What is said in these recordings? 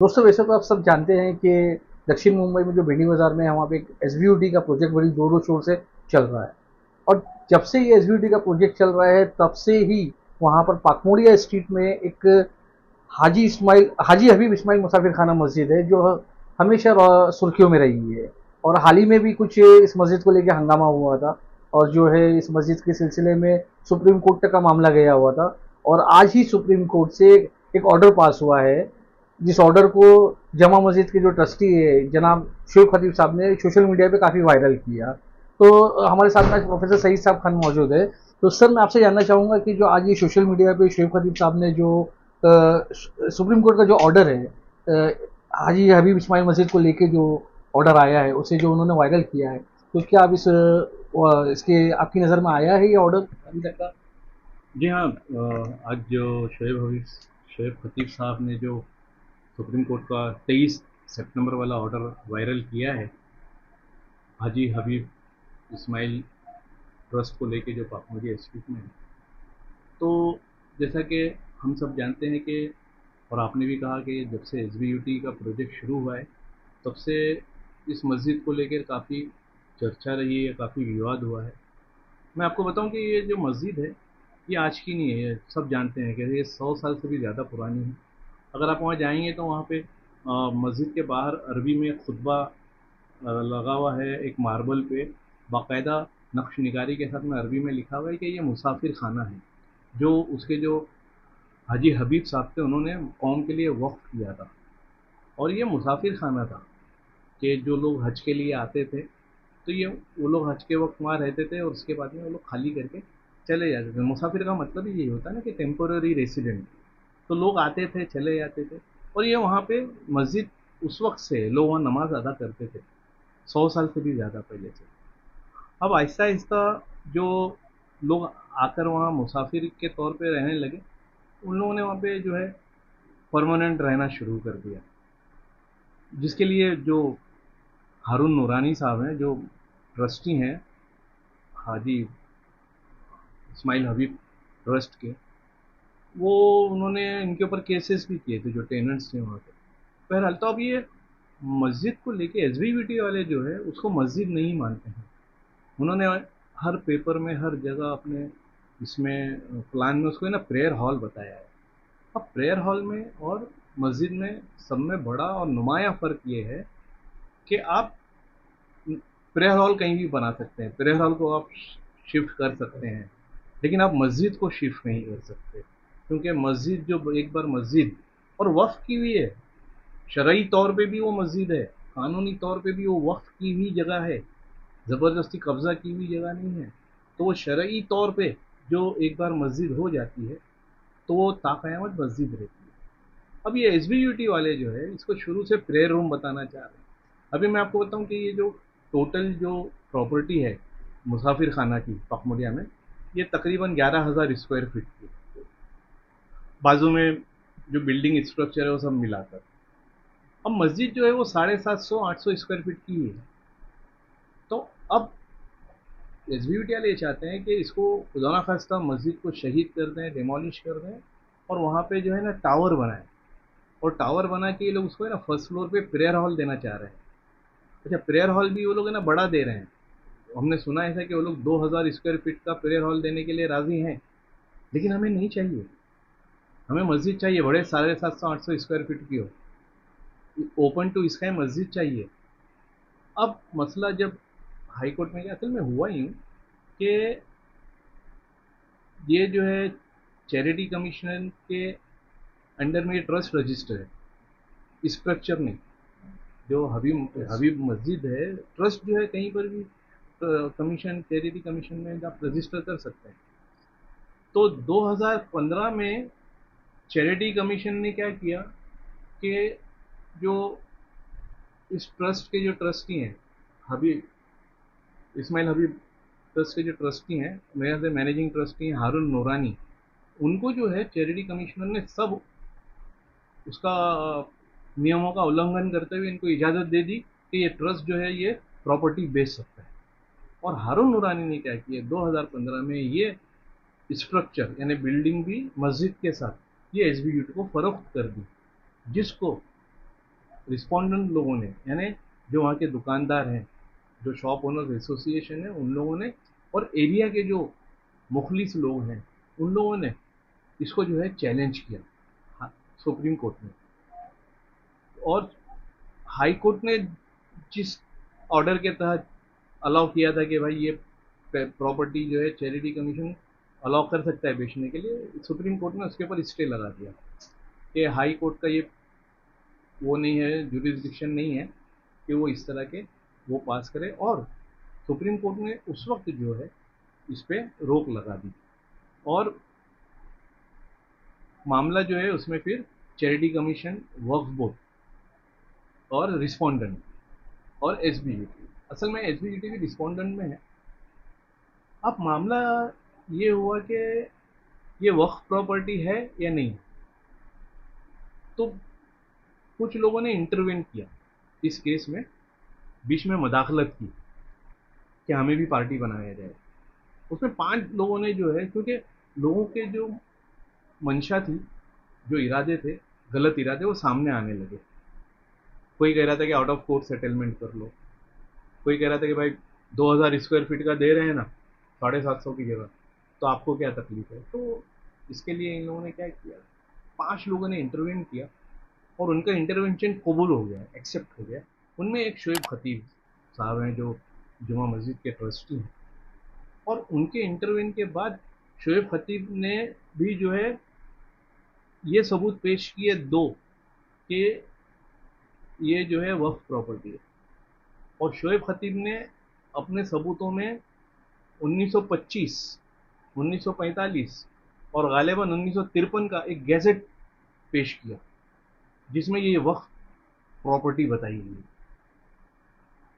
दोस्तों वैसे तो आप सब जानते हैं कि दक्षिण मुंबई में जो भिंडी बाजार में है वहाँ पे एक एसबीयूटी का प्रोजेक्ट बड़ी जोरों शोर से चल रहा है। और जब से ये एसबीयूटी का प्रोजेक्ट चल रहा है तब से ही वहाँ पर पाकमोड़िया स्ट्रीट में एक हाजी हबीब इस्माइल मुसाफिर खाना मस्जिद है जो हमेशा सुर्खियों में रही है। और हाल ही में भी कुछ इस मस्जिद को लेकर हंगामा हुआ था और जो है इस मस्जिद के सिलसिले में सुप्रीम कोर्ट तक का मामला गया हुआ था। और आज ही सुप्रीम कोर्ट से एक ऑर्डर पास हुआ है जिस ऑर्डर को जमा मस्जिद के जो ट्रस्टी है जनाब शोएब खतीब साहब ने सोशल मीडिया पे काफ़ी वायरल किया। तो हमारे साथ में आज प्रोफेसर सईद साहब खान मौजूद है। तो सर मैं आपसे जानना चाहूँगा कि जो आज ये सोशल मीडिया पे शोएब खतीब साहब ने जो सुप्रीम कोर्ट का जो ऑर्डर है हाजी हबीब इस्माइल मस्जिद को लेके जो ऑर्डर आया है उसे जो उन्होंने वायरल किया है, तो क्या आप इसके आपकी नज़र में आया है ये ऑर्डर अभी तक का? जी हाँ, आज जो शोएब खतीब साहब ने जो सुप्रीम कोर्ट का 23 सितंबर वाला ऑर्डर वायरल किया है हाजी हबीब इस्माइल ट्रस्ट को लेके जो पाकमोदी स्ट्रीट में है, तो जैसा कि हम सब जानते हैं कि और आपने भी कहा कि जब से एसबीयूटी का प्रोजेक्ट शुरू हुआ है तब से इस मस्जिद को लेकर काफ़ी चर्चा रही है, काफ़ी विवाद हुआ है। मैं आपको बताऊं कि ये जो मस्जिद है ये आज की नहीं है, ये सब जानते हैं कि ये 100 साल से भी ज़्यादा पुरानी है। अगर आप वहाँ जाएंगे तो वहाँ पे मस्जिद के बाहर अरबी में खुतबा लगा हुआ है, एक मार्बल पे बाकायदा नक्श निगारी के साथ में अरबी में लिखा हुआ है कि ये मुसाफिर खाना है जो उसके जो हाजी हबीब साहब थे उन्होंने कौम के लिए वक्फ किया था। और ये मुसाफिर खाना था कि जो लोग हज के लिए आते थे तो ये वो लोग हज के वक्त वहाँ रहते थे और उसके बाद में वो लोग खाली करके चले जाते थे। मुसाफिर का मतलब ही यही होता है ना कि टेम्पोररी रेसिडेंट। तो लोग आते थे चले जाते थे और ये वहाँ पे मस्जिद उस वक्त से लोग वहाँ नमाज अदा करते थे, 100 साल से भी ज़्यादा पहले से। अब आहिस्ता आहिस्ता जो लोग आकर वहाँ मुसाफिर के तौर पे रहने लगे, उन लोगों ने वहाँ पे जो है परमानेंट रहना शुरू कर दिया, जिसके लिए जो हारून नूरानी साहब हैं जो ट्रस्टी हैं हाजी इस्माइल हबीब ट्रस्ट के, वो उन्होंने इनके ऊपर केसेस भी किए थे जो टेनेंट्स थे वहाँ पे। बहरहाल तो अब ये मस्जिद को लेके एसबीवीटी वाले जो है उसको मस्जिद नहीं मानते हैं। उन्होंने हर पेपर में हर जगह अपने इसमें प्लान में उसको है ना प्रेयर हॉल बताया है। अब प्रेयर हॉल में और मस्जिद में सब में बड़ा और नुमाया फ़र्क ये है कि आप प्रेयर हॉल कहीं भी बना सकते हैं, प्रेयर हॉल को आप शिफ्ट कर सकते हैं, लेकिन आप मस्जिद को शिफ्ट नहीं कर सकते, क्योंकि मस्जिद जो एक बार मस्जिद और वक्फ की हुई है, शरई तौर पे भी वो मस्जिद है, कानूनी तौर पे भी वो वक्फ की हुई जगह है, ज़बरदस्ती कब्जा की हुई जगह नहीं है। तो वो शरई तौर पे जो एक बार मस्जिद हो जाती है तो वो ताक़यामत मस्जिद रहती है। अब ये एसबीयूटी वाले जो है इसको शुरू से प्रेयर रूम बताना चाह रहे हैं। अभी मैं आपको बताऊं कि ये जो टोटल जो प्रॉपर्टी है मुसाफिर खाना की पकमुड़िया में, ये तकरीबन 11,000 स्क्वायर फीट की, बाजू में जो बिल्डिंग स्ट्रक्चर है वो सब मिलाकर। अब मस्जिद जो है वो 750-800 स्क्वायर फीट की है। तो अब एसबीयूटी वाले ये चाहते हैं कि इसको खुदा ना खास्ता मस्जिद को शहीद कर दें, डिमोलिश कर दें और वहाँ पे जो है ना टावर बनाए। और टावर बना के ये लोग उसको है ना फर्स्ट फ्लोर पे प्रेयर हॉल देना चाह रहे हैं। अच्छा, प्रेयर हॉल भी वो लोग है ना बड़ा दे रहे हैं। हमने सुना ऐसा कि वो लोग 2,000 स्क्वायर फीट का प्रेयर हॉल देने के लिए राजी हैं, लेकिन हमें नहीं चाहिए। हमें मस्जिद चाहिए बड़े 750-800 स्क्वायर फीट की हो, ओपन टू स्काई मस्जिद चाहिए। अब मसला जब हाई कोर्ट में गया, असल में हुआ यूँ कि ये जो है चैरिटी कमीशन के अंडर में ये ट्रस्ट रजिस्टर है, स्ट्रक्चर नहीं। जो हबीब हबीब मस्जिद है ट्रस्ट जो है कहीं पर भी कमीशन चैरिटी कमीशन में आप रजिस्टर कर सकते हैं। तो 2015 में चैरिटी कमीशन ने क्या किया कि जो इस ट्रस्ट के जो ट्रस्टी हैं हबीब इस्माइल हबीब ट्रस्ट के जो ट्रस्टी हैं, मेरे से मैनेजिंग ट्रस्टी हैं हारून नूरानी, उनको जो है चैरिटी कमिश्नर ने सब उसका नियमों का उल्लंघन करते हुए इनको इजाज़त दे दी कि ये ट्रस्ट जो है ये प्रॉपर्टी बेच सकता है। और हारून नूरानी ने क्या किया, 2015 में ये स्ट्रक्चर यानी बिल्डिंग भी मस्जिद के साथ ये एसबीयूटी को फरोख्त कर दी, जिसको रिस्पोंडेंट लोगों ने, यानी जो वहाँ के दुकानदार हैं, जो शॉप ओनर्स एसोसिएशन है, उन लोगों ने और एरिया के जो मुखलिस लोग हैं उन लोगों ने इसको जो है चैलेंज किया, हाँ, सुप्रीम कोर्ट में। और हाई कोर्ट ने जिस ऑर्डर के तहत अलाउ किया था कि भाई ये प्रॉपर्टी जो है चैरिटी कमीशन अलाउ कर सकता है बेचने के लिए, सुप्रीम कोर्ट ने उसके ऊपर स्टे लगा दिया कि हाई कोर्ट का ये वो नहीं है, जुरिस्डिक्शन नहीं है कि वो इस तरह के वो पास करे। और सुप्रीम कोर्ट ने उस वक्त जो है इस पे रोक लगा दी और मामला जो है उसमें फिर चैरिटी कमीशन, वक्फ बोर्ड और रिस्पोंडेंट और एसबीयूटी, असल में एसबीयूटी भी रिस्पोंडेंट में है। अब मामला ये हुआ कि ये वक्फ प्रॉपर्टी है या नहीं, तो कुछ लोगों ने इंटरवेन किया इस केस में, बीच में मदाखलत की कि हमें भी पार्टी बनाया जाए। उसमें 5 लोगों ने जो है, क्योंकि लोगों के जो मंशा थी, जो इरादे थे, गलत इरादे, वो सामने आने लगे। कोई कह रहा था कि आउट ऑफ कोर्ट सेटलमेंट कर लो, कोई कह रहा था कि भाई 2000 स्क्वायर फीट का दे रहे हैं ना 750 की जगह, तो आपको क्या तकलीफ है। तो इसके लिए इन लोगों ने क्या किया, 5 लोगों ने इंटरवेन किया और उनका इंटरवेंशन कबूल हो गया, एक्सेप्ट हो गया। उनमें एक शोएब खतीब साहब हैं जो जुमा मस्जिद के ट्रस्टी हैं, और उनके इंटरवेन के बाद शोएब खतीब ने भी जो है ये सबूत पेश किए दो कि ये जो है वक्फ प्रॉपर्टी है। और शोएब खतीब ने अपने सबूतों में 1925, 1945 और गालिबन 1953 का एक गैजेट पेश किया जिसमें ये वक्फ प्रॉपर्टी बताई गई।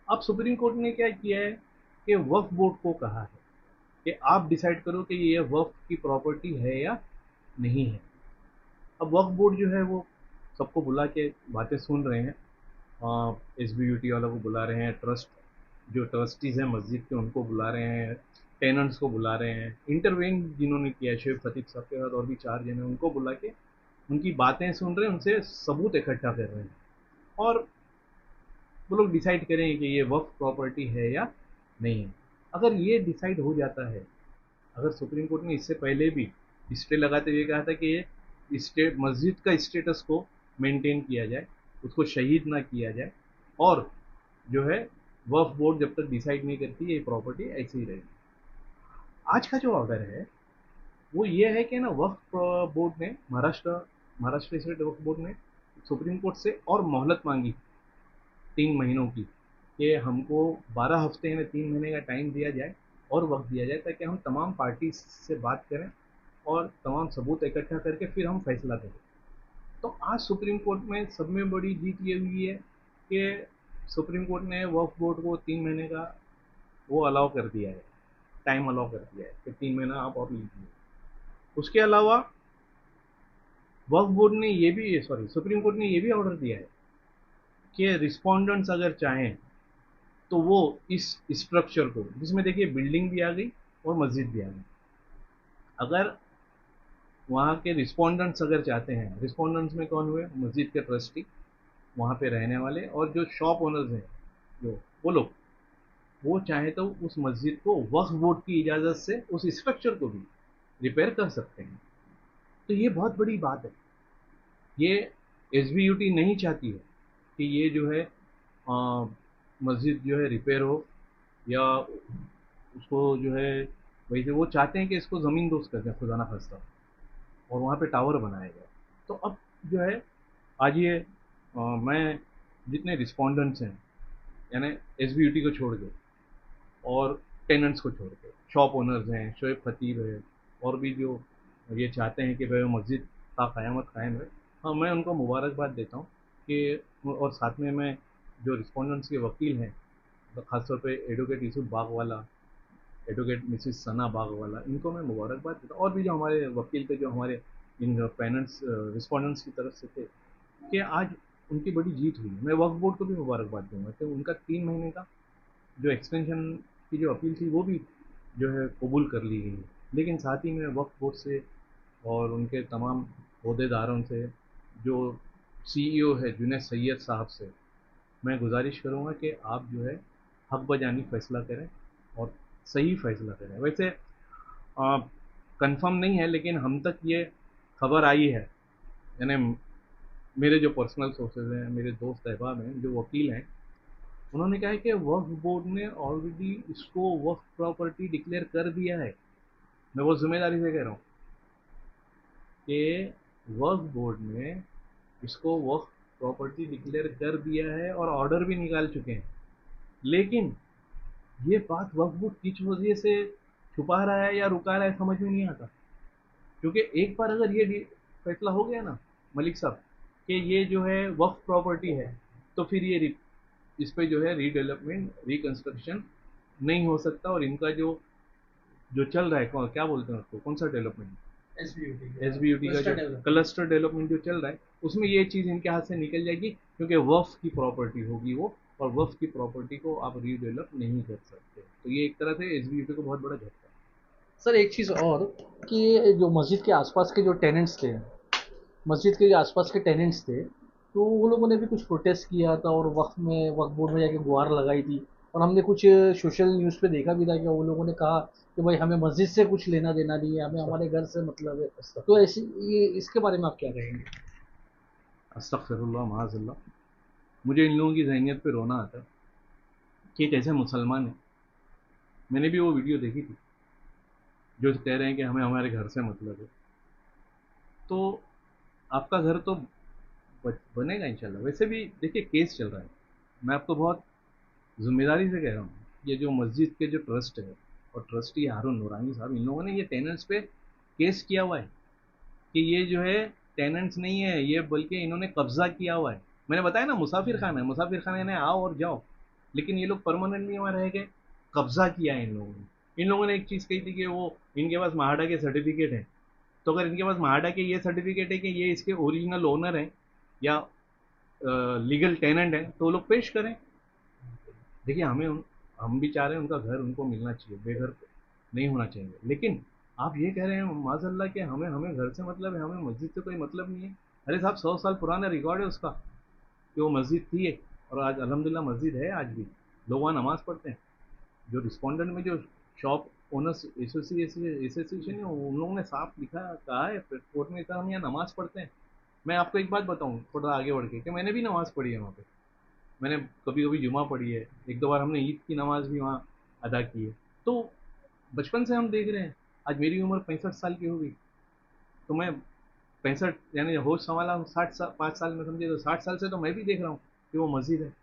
अब सुप्रीम कोर्ट ने क्या किया है कि वक्फ बोर्ड को कहा है कि आप डिसाइड करो कि ये वक्फ की प्रॉपर्टी है या नहीं है। अब वक्फ बोर्ड जो है वो सबको बुला के बातें सुन रहे हैं, एसबीयूटी वालों को बुला रहे हैं, ट्रस्ट जो ट्रस्टीज़ हैं मस्जिद के उनको बुला रहे हैं, टेनेंट्स को बुला रहे हैं, इंटरवेन जिन्होंने किया शोएब खतीब साहब के बाद और भी 4 जने उनको बुला के उनकी बातें सुन रहे हैं, उनसे सबूत इकट्ठा कर रहे हैं और वो लोग डिसाइड करें कि ये वक्फ प्रॉपर्टी है या नहीं है। अगर ये डिसाइड हो जाता है, अगर सुप्रीम कोर्ट ने इससे पहले भी स्टे लगाते हुए कहा था कि ये स्टे मस्जिद का स्टेटस को मेंटेन किया जाए, उसको शहीद ना किया जाए, और जो है वक्फ बोर्ड जब तक डिसाइड नहीं करती ये प्रॉपर्टी ऐसे ही रहेगी। आज का जो ऑर्डर है वो ये है कि ना वक्फ बोर्ड ने महाराष्ट्र स्टेट वक्फ बोर्ड ने सुप्रीम कोर्ट से और मोहलत मांगी 3 महीनों की कि हमको 12 हफ्ते यानी 3 महीने का टाइम दिया जाए और वक्त दिया जाए ताकि हम तमाम पार्टी से बात करें और तमाम सबूत इकट्ठा करके फिर हम फैसला करें। तो आज सुप्रीम कोर्ट में सब में बड़ी जीत ये हुई है कि सुप्रीम कोर्ट ने वक्फ बोर्ड को 3 महीने का वो अलाउ कर दिया है, टाइम अलाउ कर दिया है कि 3 महीना आप और लीजिए। उसके अलावा वक्फ बोर्ड ने ये भी सुप्रीम कोर्ट ने ये भी ऑर्डर दिया है कि रिस्पोंडेंट्स अगर चाहें तो वो इस स्ट्रक्चर को, जिसमें देखिए बिल्डिंग भी आ गई और मस्जिद भी आ गई, अगर वहाँ के रिस्पोंडेंट्स अगर चाहते हैं, रिस्पोंडेंट्स में कौन हुए, मस्जिद के ट्रस्टी, वहाँ पे रहने वाले और जो शॉप ओनर्स हैं, जो वो लोग, वो चाहे तो उस मस्जिद को वक्फ बोर्ड की इजाज़त से उस स्ट्रक्चर को भी रिपेयर कर सकते हैं। तो ये बहुत बड़ी बात है। ये एसबीयूटी नहीं चाहती है कि ये जो है मस्जिद जो है रिपेयर हो या उसको जो है वैसे वो चाहते हैं कि इसको ज़मीन दोस्त कर दें खुदा ना खास्ता और वहाँ पे टावर बनाया जाए। तो अब जो है आज ये मैं जितने रिस्पोंडेंट्स हैं यानी एसबीयूटी को छोड़ के और टेनेंट्स को छोड़ के, शॉप ओनर्स हैं, शोएब खतीब है और भी जो ये चाहते हैं कि भाई मस्जिद का क़यामत कायम रहे, हाँ मैं उनको मुबारकबाद देता हूँ कि, और साथ में मैं जो रिस्पोंडेंट्स के वकील हैं, तो ख़ासतौर पे एडवोकेट यूसुफ बागवाला, एडवोकेट मिसिस सना बागवाला, इनको मैं मुबारकबाद देता हूँ, और भी जो हमारे वकील थे जो हमारे इन पेरेंट्स रिस्पोंडेंट्स की तरफ से थे, कि आज उनकी बड़ी जीत हुई। मैं वक्फ बोर्ड को भी मुबारकबाद दूंगा कि उनका 3 महीने का जो एक्सटेंशन की जो अपील थी वो भी जो है कबूल कर ली गई। लेकिन साथ ही मैं वक्फ बोर्ड से और उनके तमाम अहदेदारों से जो CEO है जुनैद सैयद साहब से मैं गुजारिश करूँगा कि आप जो है हक बजानी फैसला करें और सही फैसला करें। वैसे कंफर्म नहीं है, लेकिन हम तक ये खबर आई है, यानी मेरे जो पर्सनल सोर्सेज हैं, मेरे दोस्त अहबाब हैं जो वकील हैं, उन्होंने कहा है कि वक्फ बोर्ड ने ऑलरेडी इसको वक्फ प्रॉपर्टी डिक्लेयर कर दिया है। मैं बहुत जिम्मेदारी से कह रहा हूँ कि वक्फ बोर्ड ने इसको वक्फ प्रॉपर्टी डिक्लेयर कर दिया है और ऑर्डर भी निकाल चुके हैं। लेकिन ये बात वक्फ बोर्ड किस वजह से छुपा रहा है या रुका रहा है समझ में नहीं आता, क्योंकि एक बार अगर ये फैसला हो गया ना मलिक साहब कि ये जो है वक्फ प्रॉपर्टी है, तो फिर ये इस पे जो है रीडेवलपमेंट रिकंस्ट्रक्शन नहीं हो सकता। और इनका जो जो चल रहा है, क्या बोलते हैं उसको, कौन सा डेवलपमेंट, SBUT का जो क्लस्टर डेवलपमेंट जो चल रहा है, उसमें ये चीज़ इनके हाथ से निकल जाएगी, क्योंकि वक्फ की प्रॉपर्टी होगी वो, और वक्फ की प्रॉपर्टी को आप रीडेवलप नहीं कर सकते। तो ये एक तरह से SBUT को बहुत बड़ा झटका है। सर एक चीज़ और कि जो मस्जिद के आसपास के जो टेनेंट्स थे, मस्जिद के जो आसपास के टेनेंट्स थे, तो वो लोगों ने भी कुछ प्रोटेस्ट किया था और वक्फ बोर्ड में जाके गुहार लगाई थी। और हमने कुछ सोशल न्यूज़ पे देखा भी था कि वो लोगों ने कहा कि भाई हमें मस्जिद से कुछ लेना देना नहीं है, हमें हमारे घर से मतलब है। तो ऐसी ये इसके बारे में आप क्या कहेंगे? अस्तगफिरुल्लाह माअज़ल्लाह, मुझे इन लोगों की ज़हनियत पे रोना आता है कि एक ऐसे मुसलमान है, मैंने भी वो वीडियो देखी थी, जो कह रहे हैं कि हमें हमारे घर से मतलब है। तो आपका घर तो बनेगा इंशाल्लाह। वैसे भी देखिए केस चल रहा है, मैं आपको बहुत जिम्मेदारी से कह रहा हूँ, ये जो मस्जिद के जो ट्रस्ट है और ट्रस्टी हारून नूरानी साहब, इन लोगों ने ये टेनेंट्स पे केस किया हुआ है कि ये जो है टेनेंट्स नहीं है ये, बल्कि इन्होंने कब्जा किया हुआ है। मैंने बताया ना मुसाफिर खाना है, मुसाफिर खाना यानी आओ और जाओ, लेकिन ये लोग परमानेंटली वहाँ रह गए, कब्जा किया है इन लोगों ने। इन लोगों ने एक चीज़ कही थी कि वो इनके पास महाडा के सर्टिफिकेट है, तो अगर इनके पास महाडा के ये सर्टिफिकेट है कि ये इसके ओरिजिनल ओनर हैं या लीगल टेनेंट हैं, तो वो लोग पेश करें। देखिए हम भी चाह रहे हैं उनका घर उनको मिलना चाहिए, बेघर नहीं होना चाहिए, लेकिन आप ये कह रहे हैं माज़अल्लाह कि हमें हमें घर से मतलब है, हमें मस्जिद से कोई मतलब नहीं है। अरे साहब 100 साल पुराना रिकॉर्ड है उसका कि वो मस्जिद थी और आज अल्हम्दुलिल्लाह मस्जिद है, आज भी लोग वहाँ नमाज़ पढ़ते हैं। जो रिस्पोंडेंट में जो शॉप ओनर्स एसोसिएशन है, उन लोगों ने साफ लिखा कहा है कोर्ट में, कहा हम यहाँ नमाज़ पढ़ते हैं। मैं आपको एक बात बताऊँ थोड़ा आगे बढ़ के, कि मैंने भी नमाज़ पढ़ी है वहाँ पे, मैंने कभी कभी जुमा पढ़ी है, एक दो बार हमने ईद की नमाज भी वहाँ अदा की है। तो बचपन से हम देख रहे हैं, आज मेरी उम्र 65 साल की होगी, तो मैं 65 यानी होश संभाला 5 साल में, समझे, तो 60 साल से तो मैं भी देख रहा हूँ कि वो मस्जिद है।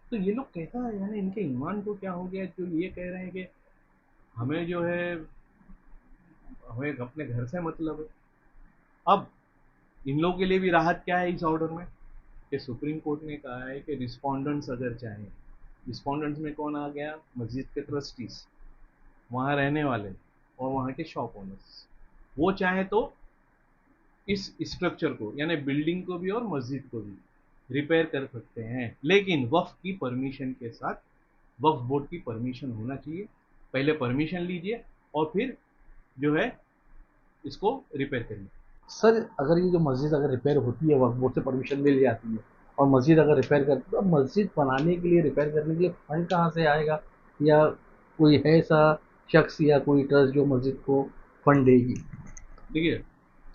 तो ये लोग कहता है यानी इनके ईमान को क्या हो गया जो ये कह रहे हैं कि हमें जो है हमें अपने घर से मतलब है। अब इन लोगों के लिए भी राहत क्या है इस ऑर्डर में, कि सुप्रीम कोर्ट ने कहा है कि रिस्पोंडेंट्स अगर चाहें, रिस्पोंडेंट्स में कौन आ गया, मस्जिद के ट्रस्टीज, वहाँ रहने वाले और वहाँ के शॉप ओनर्स, वो चाहे तो इस स्ट्रक्चर को यानी बिल्डिंग को भी और मस्जिद को भी रिपेयर कर सकते हैं, लेकिन वक्फ की परमिशन के साथ, वक्फ बोर्ड की परमिशन होना चाहिए। पहले परमिशन लीजिए और फिर जो है इसको रिपेयर करिए। सर अगर ये जो मस्जिद अगर रिपेयर होती है, वक्फ बोर्ड से परमिशन मिल जाती है और मस्जिद अगर रिपेयर करती है, तो मस्जिद बनाने के लिए, रिपेयर करने के लिए फंड कहाँ से आएगा? या कोई है ऐसा शख्स या कोई ट्रस्ट जो मस्जिद को फंड देगी? देखिए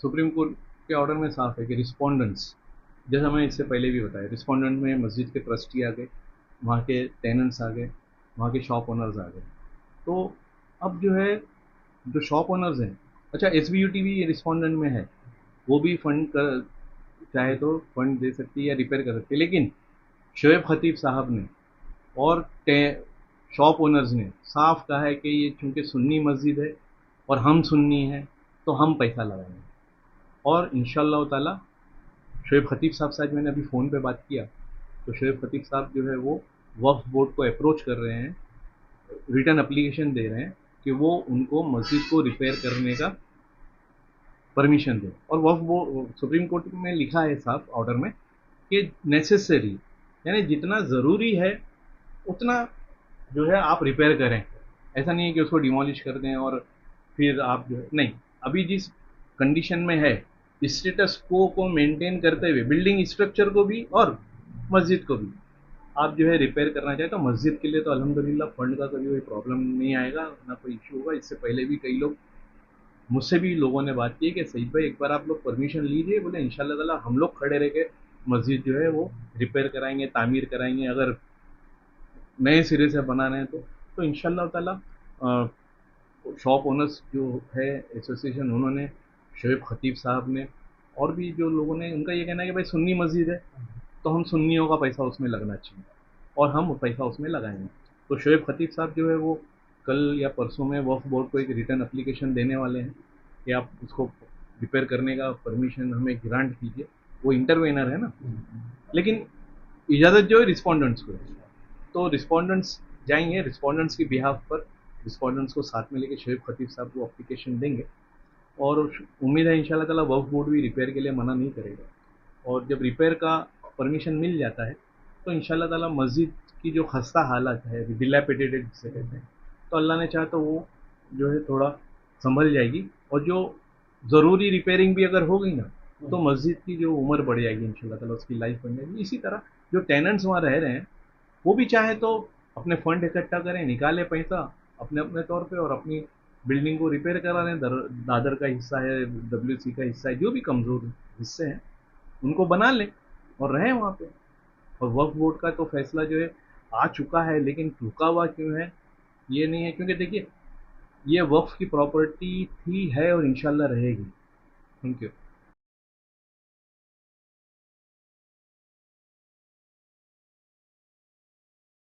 सुप्रीम कोर्ट के ऑर्डर में साफ है कि रिस्पोंडेंट्स, जैसा मैं इससे पहले भी बताया, रिस्पोंडेंट में मस्जिद के ट्रस्टी आ गए, वहाँ के टेनेंट्स आ गए, वहाँ के शॉप ओनर्स आ गए। तो अब जो है जो शॉप ओनर्स हैं, अच्छा SBUT भी रिस्पोंडेंट में है, वो भी फंड कर चाहे तो फंड दे सकती है या रिपेयर कर सकती है, लेकिन शोएब खतीब साहब ने और शॉप ओनर्स ने साफ कहा है कि ये चूँकि सुन्नी मस्जिद है और हम सुन्नी हैं तो हम पैसा लगाएंगे। और इंशाअल्लाह ताला शोएब खतीब साहब से आज मैंने अभी फ़ोन पे बात किया, तो शोएब खतीब साहब जो है वो वक्फ बोर्ड को अप्रोच कर रहे हैं, रिटर्न एप्लीकेशन दे रहे हैं कि वो उनको मस्जिद को रिपेयर करने का परमिशन दें। और वक्फ बोर्ड सुप्रीम कोर्ट में लिखा है साफ ऑर्डर में कि नेसेसरी यानी जितना ज़रूरी है उतना जो है आप रिपेयर करें, ऐसा नहीं है कि उसको डिमोलिश कर दें और फिर आप जो है नहीं, अभी जिस कंडीशन में है स्टेटस को मेंटेन करते हुए बिल्डिंग स्ट्रक्चर को भी और मस्जिद को भी आप जो है रिपेयर करना चाहें तो मस्जिद के लिए तो अल्हम्दुलिल्लाह फंड का कभी कोई प्रॉब्लम नहीं आएगा, ना कोई इशू होगा। इससे पहले भी कई लोग मुझसे भी लोगों ने बात की है कि सईद भाई एक बार आप लोग परमिशन लीजिए, बोले इंशाल्लाह ताला हम लोग खड़े रह के मस्जिद जो है वो रिपेयर कराएंगे, तामीर कराएंगे, अगर नए सिरे से बना रहे हैं तो इंशाल्लाह ताला शॉप ओनर्स जो है एसोसिएशन, उन्होंने शोएब खतीब साहब ने और भी जो लोगों ने, उनका ये कहना है कि भाई सुन्नी मस्जिद है तो हम सुन्नियों का पैसा उसमें लगना चाहिए और हम पैसा उसमें लगाएंगे। तो शोएब खतीब साहब जो है वो कल या परसों में वक्फ बोर्ड को एक रिटर्न एप्लीकेशन देने वाले हैं कि आप उसको रिपेयर करने का परमिशन हमें ग्रांट कीजिए। वो इंटरवेनर है ना, लेकिन इजाज़त जो है रिस्पॉन्डेंट्स को है। तो रिस्पॉन्डेंट्स जाएंगे, रिस्पॉन्डेंट्स की बिहाफ पर रिस्पॉन्डेंट्स को साथ में लेके शोएब खतीब साहब को एप्लीकेशन देंगे और उम्मीद है इंशाल्लाह ताला वक्फ बोर्ड भी रिपेयर के लिए मना नहीं करेगा। और जब रिपेयर का परमिशन मिल जाता है तो इंशाल्लाह ताला मस्जिद की जो खस्ता हालत है, डिलैपिडेटेड जिसे कहते हैं, तो अल्लाह ने चाहा तो वो जो है थोड़ा संभल जाएगी और जो ज़रूरी रिपेयरिंग भी अगर हो गई ना तो मस्जिद की जो उम्र बढ़ जाएगी इंशाल्लाह ताला, उसकी लाइफ बढ़ जाएगी। इसी तरह जो टेनेंट्स वहाँ रह रहे हैं वो भी चाहे तो अपने फंड इकट्ठा करें, निकालें पैसा अपने अपने तौर पे और अपनी बिल्डिंग को रिपेयर करा लें। दादर का हिस्सा है, WC का हिस्सा है, जो भी कमज़ोर हिस्से हैं उनको बना लें और रहें वहाँ पे। और वक्फ बोर्ड का तो फैसला जो है आ चुका है, लेकिन रुका हुआ क्यों है ये नहीं है, क्योंकि देखिए ये वक्फ की प्रॉपर्टी थी, है और इंशाल्लाह रहेगी। Thank you.